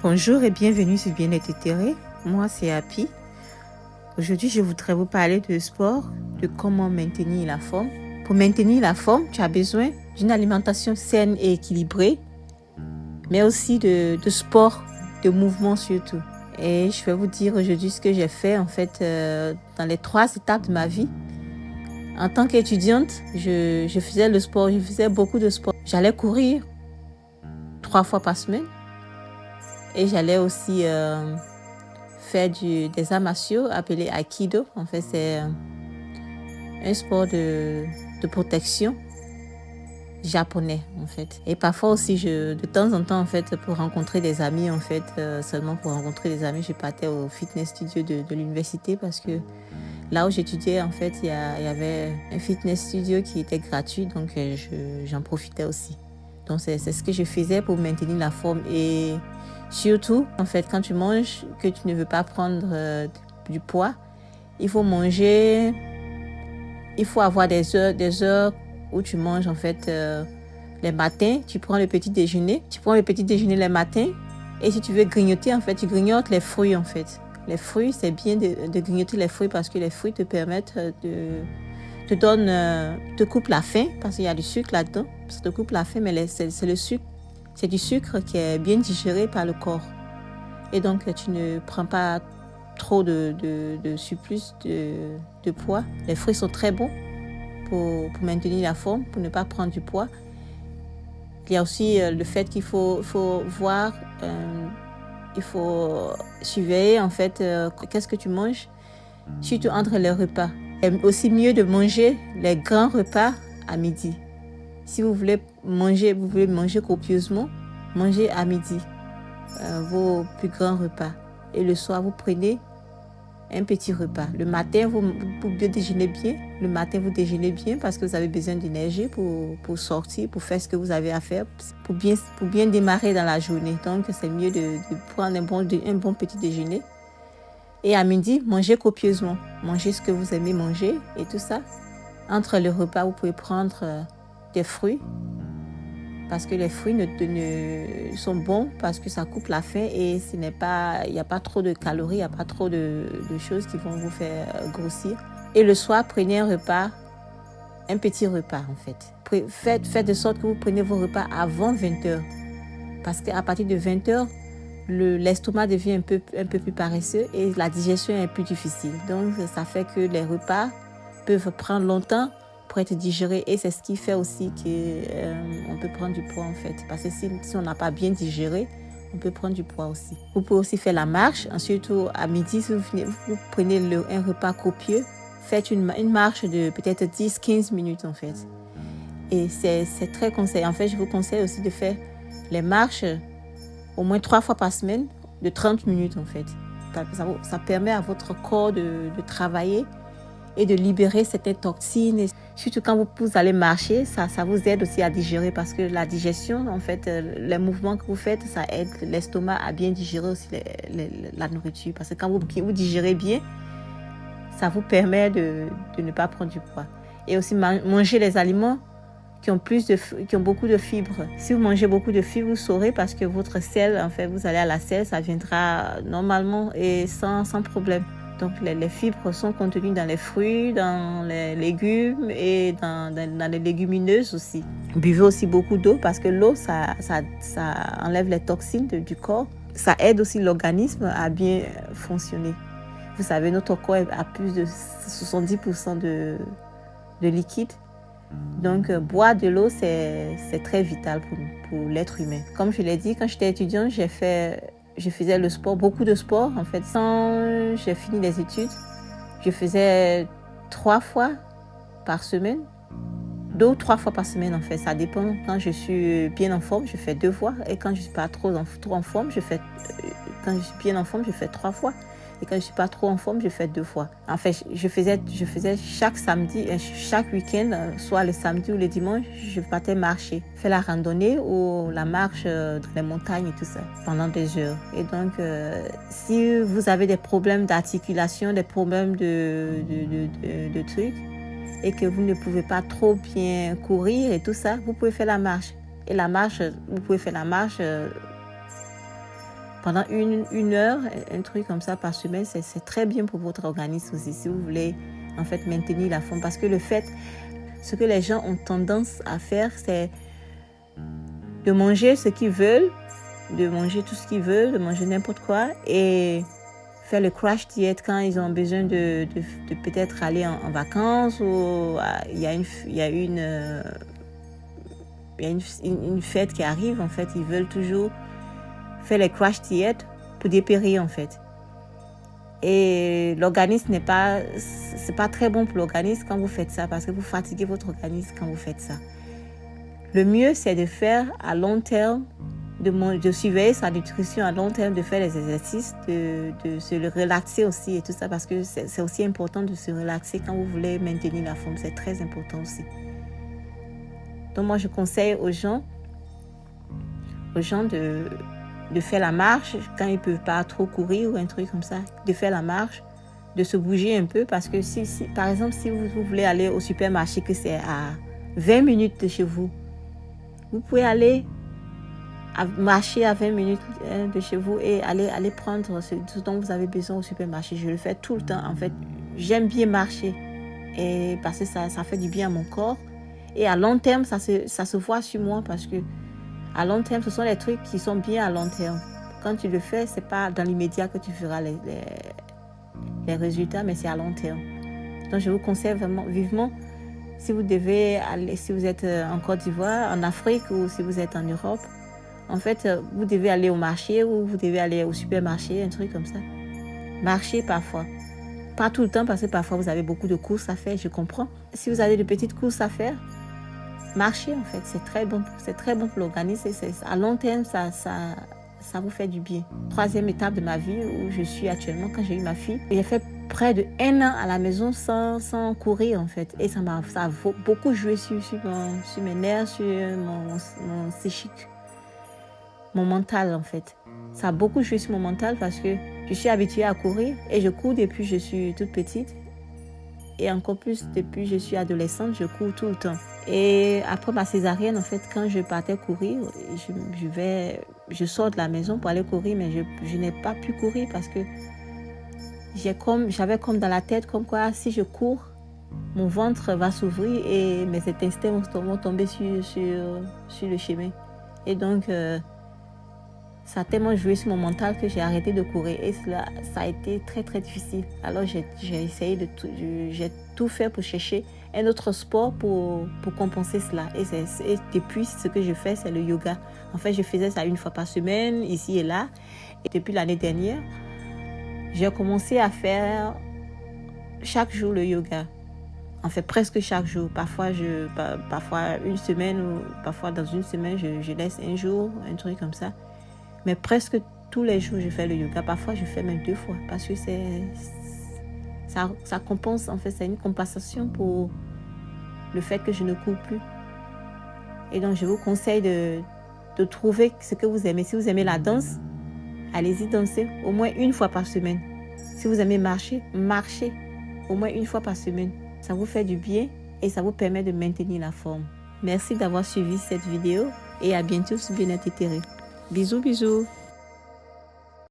Bonjour et bienvenue sur Bien-être Terré. Moi, c'est Happy. Aujourd'hui, je voudrais vous parler de sport, de comment maintenir la forme. Pour maintenir la forme, tu as besoin d'une alimentation saine et équilibrée, mais aussi de sport, de mouvement surtout. Et je vais vous dire aujourd'hui ce que j'ai fait dans les 3 étapes de ma vie. En tant qu'étudiante, je faisais le sport, je faisais beaucoup de sport. J'allais courir 3 fois par semaine. Et j'allais aussi faire des arts martiaux appelés Aikido. En fait, c'est un sport de protection japonais, en fait. Et parfois aussi, de temps en temps, en fait, pour rencontrer des amis, en fait, seulement pour rencontrer des amis, je partais au fitness studio de l'université parce que là où j'étudiais, en fait, il y avait un fitness studio qui était gratuit, donc j'en profitais aussi. Donc, c'est ce que je faisais pour maintenir la forme. Et surtout, en fait, quand tu manges, que tu ne veux pas prendre du poids, il faut manger, il faut avoir des heures où tu manges, en fait, les matins. Tu prends le petit déjeuner. Tu prends le petit déjeuner les matins. Et si tu veux grignoter, en fait, tu grignotes les fruits, en fait. Les fruits, c'est bien de grignoter les fruits parce que les fruits te permettent te coupe la faim parce qu'il y a du sucre là-dedans. Ça te coupe la faim, mais c'est le sucre. C'est du sucre qui est bien digéré par le corps. Et donc, tu ne prends pas trop de surplus de poids. Les fruits sont très bons pour maintenir la forme, pour ne pas prendre du poids. Il y a aussi le fait qu'il faut voir, il faut surveiller en fait qu'est-ce que tu manges, surtout entre les repas. C'est aussi mieux de manger les grands repas à midi. Si vous voulez manger copieusement, mangez à midi vos plus grands repas. Et le soir, vous prenez un petit repas. Le matin, vous déjeunez bien. Le matin, vous déjeunez bien parce que vous avez besoin d'énergie pour sortir, pour faire ce que vous avez à faire, pour bien démarrer dans la journée. Donc, c'est mieux de prendre un bon petit déjeuner. Et à midi, mangez copieusement. Mangez ce que vous aimez manger et tout ça. Entre les repas, vous pouvez prendre des fruits parce que les fruits sont bons parce que ça coupe la faim et il n'y a pas trop de calories, il n'y a pas trop de choses qui vont vous faire grossir. Et le soir, prenez un petit repas en fait. Faites de sorte que vous preniez vos repas avant 20h parce qu'à partir de 20h, l'estomac devient un peu plus paresseux et la digestion est plus difficile. Donc, ça fait que les repas peuvent prendre longtemps pour être digérés et c'est ce qui fait aussi qu'on peut prendre du poids en fait. Parce que si on n'a pas bien digéré, on peut prendre du poids aussi. Vous pouvez aussi faire la marche. Ensuite, à midi, si vous prenez un repas copieux, faites une marche de peut-être 10-15 minutes en fait. Et c'est très conseillé. En fait, je vous conseille aussi de faire les marches au moins 3 fois par semaine, de 30 minutes en fait. Ça permet à votre corps de travailler et de libérer certaines toxines. Et surtout quand vous allez marcher, ça vous aide aussi à digérer parce que la digestion, en fait, les mouvements que vous faites, ça aide l'estomac à bien digérer aussi la nourriture. Parce que quand vous digérez bien, ça vous permet de ne pas prendre du poids. Et aussi manger les aliments qui ont beaucoup de fibres. Si vous mangez beaucoup de fibres, vous saurez parce que votre sel, en fait, vous allez à la selle, ça viendra normalement et sans problème. Donc, les fibres sont contenues dans les fruits, dans les légumes et dans les légumineuses aussi. Buvez aussi beaucoup d'eau parce que l'eau, ça enlève les toxines du corps. Ça aide aussi l'organisme à bien fonctionner. Vous savez, notre corps a plus de 70% de liquide. Donc, boire de l'eau, c'est très vital pour l'être humain. Comme je l'ai dit, quand j'étais étudiante, je faisais le sport, beaucoup de sport. En fait, quand j'ai fini les études, je faisais 3 fois par semaine, 2 ou 3 fois par semaine en fait. Ça dépend. Quand je suis bien en forme, je fais 2 fois. Et quand je ne suis pas trop en forme, quand je suis bien en forme, je fais 3 fois. Et quand je ne suis pas trop en forme, je fais 2 fois. En fait, je faisais chaque samedi, chaque week-end, soit le samedi ou le dimanche, je partais marcher, faire la randonnée ou la marche dans les montagnes et tout ça, pendant des heures. Et donc, si vous avez des problèmes d'articulation, des problèmes de trucs, et que vous ne pouvez pas trop bien courir et tout ça, vous pouvez faire la marche. Et la marche, vous pouvez faire la marche pendant une heure, un truc comme ça par semaine, c'est très bien pour votre organisme aussi, si vous voulez en fait maintenir la forme. Parce que ce que les gens ont tendance à faire, c'est de manger ce qu'ils veulent, de manger tout ce qu'ils veulent, de manger n'importe quoi et faire le crash diet quand ils ont besoin de peut-être aller en vacances ou il y a une fête qui arrive. En fait, ils veulent toujours faire les crash diet pour dépérir en fait. Et l'organisme c'est pas très bon pour l'organisme quand vous faites ça parce que vous fatiguez votre organisme quand vous faites ça. Le mieux, c'est de faire à long terme, de surveiller sa nutrition à long terme, de faire les exercices, de se relaxer aussi et tout ça parce que c'est aussi important de se relaxer quand vous voulez maintenir la forme. C'est très important aussi. Donc moi, je conseille aux gens de faire la marche quand ils ne peuvent pas trop courir ou un truc comme ça, de faire la marche, de se bouger un peu parce que par exemple, si vous voulez aller au supermarché que c'est à 20 minutes de chez vous, vous pouvez aller marcher à 20 minutes de chez vous et aller prendre ce dont vous avez besoin au supermarché. Je le fais tout le temps. En fait, j'aime bien marcher et parce que ça fait du bien à mon corps. Et à long terme, ça se voit sur moi parce que à long terme, ce sont les trucs qui sont bien à long terme. Quand tu le fais, c'est pas dans l'immédiat que tu feras les résultats, mais c'est à long terme. Donc, je vous conseille vraiment vivement, si vous devez aller, si vous êtes en Côte d'Ivoire, en Afrique ou si vous êtes en Europe, en fait, vous devez aller au marché ou vous devez aller au supermarché, un truc comme ça. Marchez parfois. Pas tout le temps parce que parfois vous avez beaucoup de courses à faire, je comprends. Si vous avez de petites courses à faire, marchez en fait, c'est très bon pour l'organisme. À long terme, ça vous fait du bien. Troisième étape de ma vie où je suis actuellement, quand j'ai eu ma fille, j'ai fait près de 1 an à la maison sans courir en fait. Et ça a beaucoup joué sur mes nerfs, sur mon psychique, mon mental en fait. Ça a beaucoup joué sur mon mental parce que je suis habituée à courir et je cours depuis que je suis toute petite. Et encore plus depuis que je suis adolescente, je cours tout le temps. Et après ma césarienne, en fait, quand je partais courir, je sors de la maison pour aller courir, mais je n'ai pas pu courir parce que j'avais comme dans la tête comme quoi si je cours, mon ventre va s'ouvrir et mes intestins vont tomber sur le chemin. Et donc, ça a tellement joué sur mon mental que j'ai arrêté de courir et ça a été très très difficile. Alors j'ai essayé j'ai tout fait pour chercher un autre sport pour compenser cela. Et depuis, ce que je fais, c'est le yoga. En fait, je faisais ça 1 fois par semaine, ici et là. Et depuis l'année dernière, j'ai commencé à faire chaque jour le yoga. En fait, presque chaque jour. Parfois 1 semaine ou parfois dans 1 semaine, je laisse 1 jour, un truc comme ça. Mais presque tous les jours, je fais le yoga. Parfois, je fais même 2 fois parce que ça compense. En fait, c'est une compensation pour le fait que je ne cours plus. Et donc, je vous conseille de trouver ce que vous aimez. Si vous aimez la danse, allez-y danser au moins 1 fois par semaine. Si vous aimez marcher, marchez au moins 1 fois par semaine. Ça vous fait du bien et ça vous permet de maintenir la forme. Merci d'avoir suivi cette vidéo et à bientôt sur Bien-être Éthéré. Bisous, bisous.